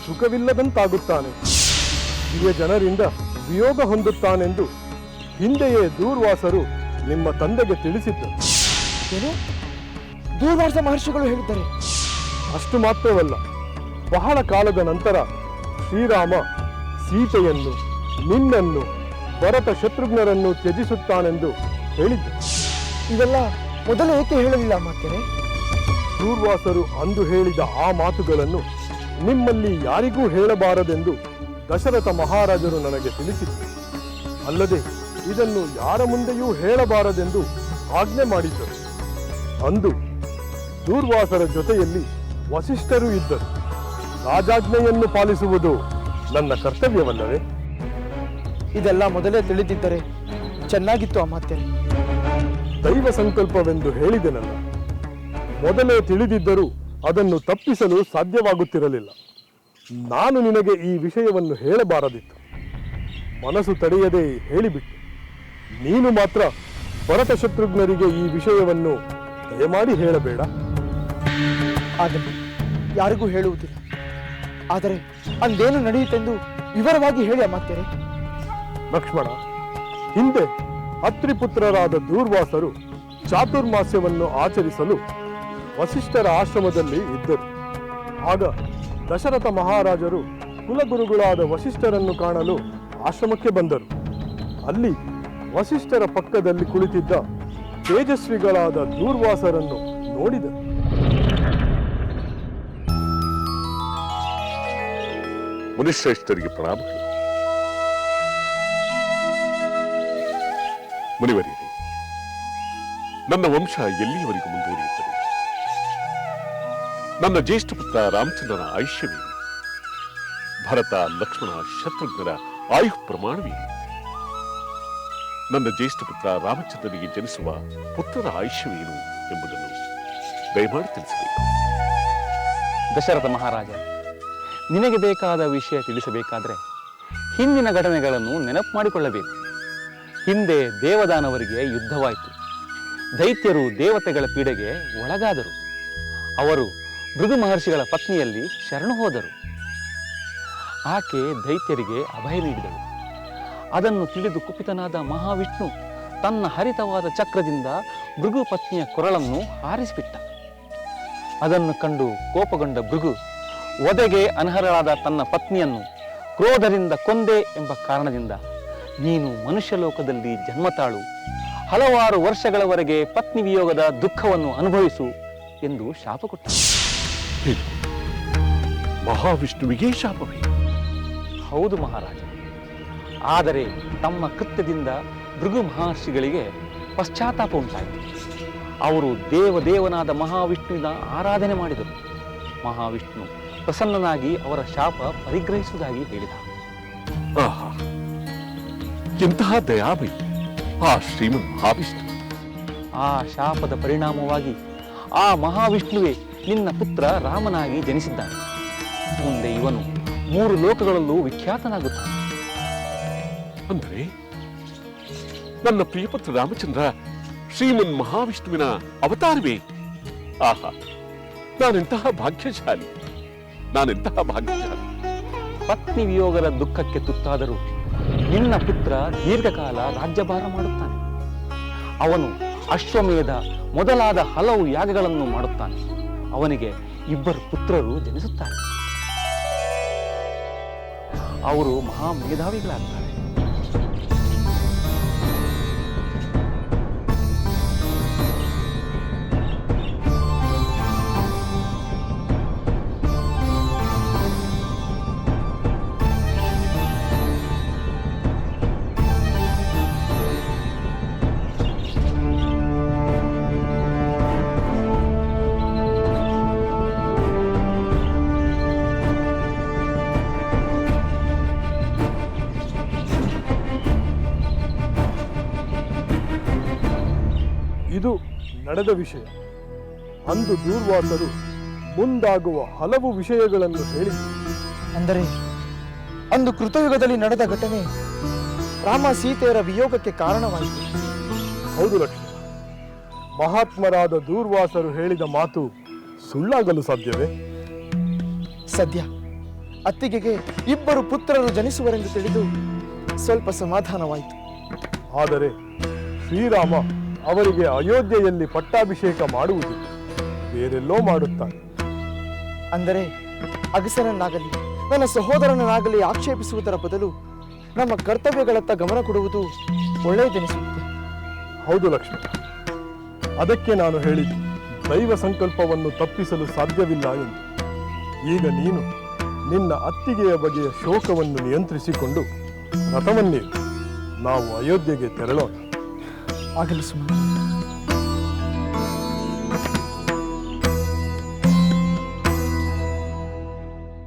ಸುಖವಿಲ್ಲದಂತಾಗುತ್ತಾನೆ. ಹಿರಿಯ ಜನರಿಂದ ವಿಯೋಗ ಹೊಂದುತ್ತಾನೆಂದು ಹಿಂದೆಯೇ ದೂರ್ವಾಸರು ನಿಮ್ಮ ತಂದೆಗೆ ತಿಳಿಸಿದ್ದರು. ಏನು? ದೂರ್ವಾಸ ಮಹರ್ಷಿಗಳು ಹೇಳಿದ್ದಾರೆ? ಅಷ್ಟು ಮಾತ್ರವಲ್ಲ, ಬಹಳ ಕಾಲದ ನಂತರ ಶ್ರೀರಾಮ ಸೀತೆಯನ್ನು, ನಿನ್ನನ್ನು, ಭರತ ಶತ್ರುಘ್ನರನ್ನು ತ್ಯಜಿಸುತ್ತಾನೆಂದು ಹೇಳಿದ್ದರು. ಇವೆಲ್ಲ ಮೊದಲು ಏಕೆ ಹೇಳಲಿಲ್ಲ ಮಾತ್ಯರೇ? ದೂರ್ವಾಸರು ಅಂದು ಹೇಳಿದ ಆ ಮಾತುಗಳನ್ನು ನಿಮ್ಮಲ್ಲಿ ಯಾರಿಗೂ ಹೇಳಬಾರದೆಂದು ದಶರಥ ಮಹಾರಾಜರು ನನಗೆ ತಿಳಿಸಿದರು. ಅಲ್ಲದೆ ಇದನ್ನು ಯಾರ ಮುಂದೆಯೂ ಹೇಳಬಾರದೆಂದು ಆಜ್ಞೆ ಮಾಡಿದ್ದರು. ಅಂದು ದೂರ್ವಾಸರ ಜೊತೆಯಲ್ಲಿ ವಸಿಷ್ಠರು ಇದ್ದರು. ರಾಜಾಜ್ಞೆಯನ್ನು ಪಾಲಿಸುವುದು ನನ್ನ ಕರ್ತವ್ಯವಲ್ಲವೇ? ಇದೆಲ್ಲ ಮೊದಲೇ ತಿಳಿದಿದ್ದರೆ ಚೆನ್ನಾಗಿತ್ತು ಅಮಾತ್ಯರೇ. ದೈವ ಸಂಕಲ್ಪವೆಂದು ಹೇಳಿದೆನಲ್ಲ. ಮೊದಲೇ ತಿಳಿದಿದ್ದರೂ ಅದನ್ನು ತಪ್ಪಿಸಲು ಸಾಧ್ಯವಾಗುತ್ತಿರಲಿಲ್ಲ. ನಾನು ನಿನಗೆ ಈ ವಿಷಯವನ್ನು ಹೇಳಬಾರದಿತ್ತು. ಮನಸ್ಸು ತಡೆಯದೆ ಹೇಳಿಬಿಟ್ಟು. ನೀನು ಮಾತ್ರ ಭರತ ಶತ್ರುಘ್ನರಿಗೆ ಈ ವಿಷಯವನ್ನು ದಯಮಾಡಿ ಹೇಳಬೇಡ. ಆಗಲಿ, ಯಾರಿಗೂ ಹೇಳುವುದಿಲ್ಲ. ಆದರೆ ಅಂದೇನು ನಡೆಯಿತೆಂದು ವಿವರವಾಗಿ ಹೇಳಿ ಅಮಾತ್ಯರೇ. ಲಕ್ಷ್ಮಣ, ಹಿಂದೆ ಅತ್ರಿಪುತ್ರರಾದ ದೂರ್ವಾಸರು ಚಾತುರ್ಮಾಸ್ಯವನ್ನು ಆಚರಿಸಲು ವಸಿಷ್ಠರ ಆಶ್ರಮದಲ್ಲಿ ಇದ್ದರು. ಆಗ ದಶರಥ ಮಹಾರಾಜರು ಕುಲಗುರುಗಳಾದ ವಸಿಷ್ಠರನ್ನು ಕಾಣಲು ಆಶ್ರಮಕ್ಕೆ ಬಂದರು. ಅಲ್ಲಿ ವಸಿಷ್ಠರ ಪಕ್ಕದಲ್ಲಿ ಕುಳಿತಿದ್ದ ತೇಜಸ್ವಿಗಳಾದ ದೂರ್ವಾಸರನ್ನು ನೋಡಿದರು. ಮುನಿಶ್ರೇಷ್ಠರಿಗೆ ಪ್ರಣಾಮಗಳು. ಮುನಿವರಿಯರೇ, ನನ್ನ ವಂಶ ಎಲ್ಲಿಯವರೆಗೂ ಮುಂದುವರಿಯುತ್ತದೆ? ನನ್ನ ಜ್ಯೇಷ್ಠ ಪುತ್ರ ರಾಮಚಂದ್ರನ ಆಯುಷ್ಯವೇನು? ಭರತ, ಲಕ್ಷ್ಮಣ, ಶತ್ರುಘ್ನರ ಆಯು ಪ್ರಮಾಣವೇನು? ನನ್ನ ಜ್ಯೇಷ್ಠ ಪುತ್ರ ರಾಮಚಂದ್ರನಿಗೆ ಜನಿಸುವ ಪುತ್ರರ ಆಯುಷ್ಯವೇನು ಎಂಬುದನ್ನು ದಯಮಾಡಿ ತಿಳಿಸಬೇಕು. ದಶರಥ ಮಹಾರಾಜ, ನಿನಗೆ ಬೇಕಾದ ವಿಷಯ ತಿಳಿಸಬೇಕಾದ್ರೆ ಹಿಂದಿನ ಘಟನೆಗಳನ್ನು ನೆನಪು ಮಾಡಿಕೊಳ್ಳಬೇಕು. ಹಿಂದೆ ದೇವದಾನವರಿಗೆ ಯುದ್ಧವಾಯಿತು. ದೈತ್ಯರು ದೇವತೆಗಳ ಪೀಡೆಗೆ ಒಳಗಾದರು. ಅವರು ಭೃಗು ಮಹರ್ಷಿಗಳ ಪತ್ನಿಯಲ್ಲಿ ಶರಣು ಹೋದರು. ಆಕೆ ದೈತ್ಯರಿಗೆ ಅಭಯ ನೀಡಿದಳು. ಅದನ್ನು ತಿಳಿದು ಕುಪಿತನಾದ ಮಹಾವಿಷ್ಣು ತನ್ನ ಹರಿತವಾದ ಚಕ್ರದಿಂದ ಭೃಗು ಪತ್ನಿಯ ಕೊರಳನ್ನು ಹಾರಿಸಿಬಿಟ್ಟ. ಅದನ್ನು ಕಂಡು ಕೋಪಗೊಂಡ ಭೃಗು ವಧೆಗೆ ಅನರ್ಹರಾದ ತನ್ನ ಪತ್ನಿಯನ್ನು ಕ್ರೋಧದಿಂದ ಕೊಂದೆ ಎಂಬ ಕಾರಣದಿಂದ ನೀನು ಮನುಷ್ಯ ಲೋಕದಲ್ಲಿ ಜನ್ಮ ತಾಳು, ಹಲವಾರು ವರ್ಷಗಳವರೆಗೆ ಪತ್ನಿ ವಿಯೋಗದ ದುಃಖವನ್ನು ಅನುಭವಿಸು ಎಂದು ಶಾಪ ಕೊಟ್ಟ. ಮಹಾವಿಷ್ಣುವಿಗೆ ಶಾಪವೇ? ಹೌದು ಮಹಾರಾಜ. ಆದರೆ ತಮ್ಮ ಕೃತ್ಯದಿಂದ ಭೃಗು ಮಹರ್ಷಿಗಳಿಗೆ ಪಶ್ಚಾತ್ತಾಪ ಉಂಟಾಯಿತು. ಅವರು ದೇವದೇವನಾದ ಮಹಾವಿಷ್ಣುವಿನ ಆರಾಧನೆ ಮಾಡಿದರು. ಮಹಾವಿಷ್ಣು ಪ್ರಸನ್ನನಾಗಿ ಅವರ ಶಾಪ ಪರಿಗ್ರಹಿಸುವುದಾಗಿ ಹೇಳಿದ. ಆಹಾ, ಎಂತಹ ದಯಾಮಯಿ ಆ ಶ್ರೀಮನ್ ಮಹಾವಿಷ್ಣು! ಆ ಶಾಪದ ಪರಿಣಾಮವಾಗಿ ಆ ಮಹಾವಿಷ್ಣುವೇ ನಿನ್ನ ಪುತ್ರ ರಾಮನಾಗಿ ಜನಿಸಿದ್ದಾನೆ. ಮುಂದೆ ಇವನು 3 ಲೋಕಗಳಲ್ಲೂ ವಿಖ್ಯಾತನಾಗುತ್ತಾನೆ. ಅಂದ್ರೆ ನನ್ನ ಪ್ರಿಯಪುತ್ರ ರಾಮಚಂದ್ರ ಶ್ರೀಮನ್ ಮಹಾವಿಷ್ಣುವಿನ ಅವತಾರವೇ? ಆಹಾ, ನಾನೆಂತಹ ಭಾಗ್ಯಶಾಲಿ! ಪತ್ನಿ ವಿಯೋಗದ ದುಃಖಕ್ಕೆ ತುತ್ತಾದರೂ ನಿನ್ನ ಪುತ್ರ ದೀರ್ಘಕಾಲ ರಾಜ್ಯಭಾರ ಮಾಡುತ್ತಾನೆ. ಅವನು ಅಶ್ವಮೇಧ ಮೊದಲಾದ ಹಲವು ಯಾಗಗಳನ್ನು ಮಾಡುತ್ತಾನೆ. ಅವನಿಗೆ 2 ಪುತ್ರರು ಜನಿಸುತ್ತಾರೆ. ಅವರು ಮಹಾ ಮೇಧಾವಿಗಳಾಗ್ತಾರೆ. ಇದು ನಡೆದ ವಿಷಯ. ಅಂದು ದೂರ್ವಾಸರು ಮುಂದಾಗುವ ಹಲವು ವಿಷಯಗಳನ್ನು ಹೇಳಿದರು. ಅಂದರೆ ಅಂದು ಕೃತಯುಗದಲ್ಲಿ ನಡೆದ ಘಟನೆ ರಾಮ ಸೀತೆಯರ ವಿಯೋಗಕ್ಕೆ ಕಾರಣವಾಯಿತು. ಹೌದು ಲಕ್ಷ್ಮಣ. ಮಹಾತ್ಮರಾದ ದೂರ್ವಾಸರು ಹೇಳಿದ ಮಾತು ಸುಳ್ಳಾಗಲು ಸಾಧ್ಯವೇ? ಸದ್ಯ ಅತ್ತಿಗೆಗೆ 2 ಪುತ್ರರು ಜನಿಸುವರೆಂದು ತಿಳಿದು ಸ್ವಲ್ಪ ಸಮಾಧಾನವಾಯಿತು. ಆದರೆ ಶ್ರೀರಾಮ ಅವರಿಗೆ ಅಯೋಧ್ಯೆಯಲ್ಲಿ ಪಟ್ಟಾಭಿಷೇಕ ಮಾಡುವುದಿಲ್ಲ, ಬೇರೆಲ್ಲೋ ಮಾಡುತ್ತಾನೆ. ಅಂದರೆ ಅಗಸನನ್ನಾಗಲಿ ನನ್ನ ಸಹೋದರನನ್ನಾಗಲಿ ಆಕ್ಷೇಪಿಸುವುದರ ಬದಲು ನಮ್ಮ ಕರ್ತವ್ಯಗಳತ್ತ ಗಮನ ಕೊಡುವುದು ಒಳ್ಳೆಯದೆನಿಸುತ್ತೆ. ಹೌದು ಲಕ್ಷ್ಮಣ. ಅದಕ್ಕೆ ನಾನು ಹೇಳಿದ್ದು ದೈವ ಸಂಕಲ್ಪವನ್ನು ತಪ್ಪಿಸಲು ಸಾಧ್ಯವಿಲ್ಲ ಎಂದು. ಈಗ ನೀನು ನಿನ್ನ ಅತ್ತಿಗೆಯ ಬಗೆಯ ಶೋಕವನ್ನು ನಿಯಂತ್ರಿಸಿಕೊಂಡು ರಥವನ್ನೇರು. ನಾವು ಅಯೋಧ್ಯೆಗೆ ತೆರಳೋಣ. ಆಗಲಿ ಸುಮ್ಮನೆ.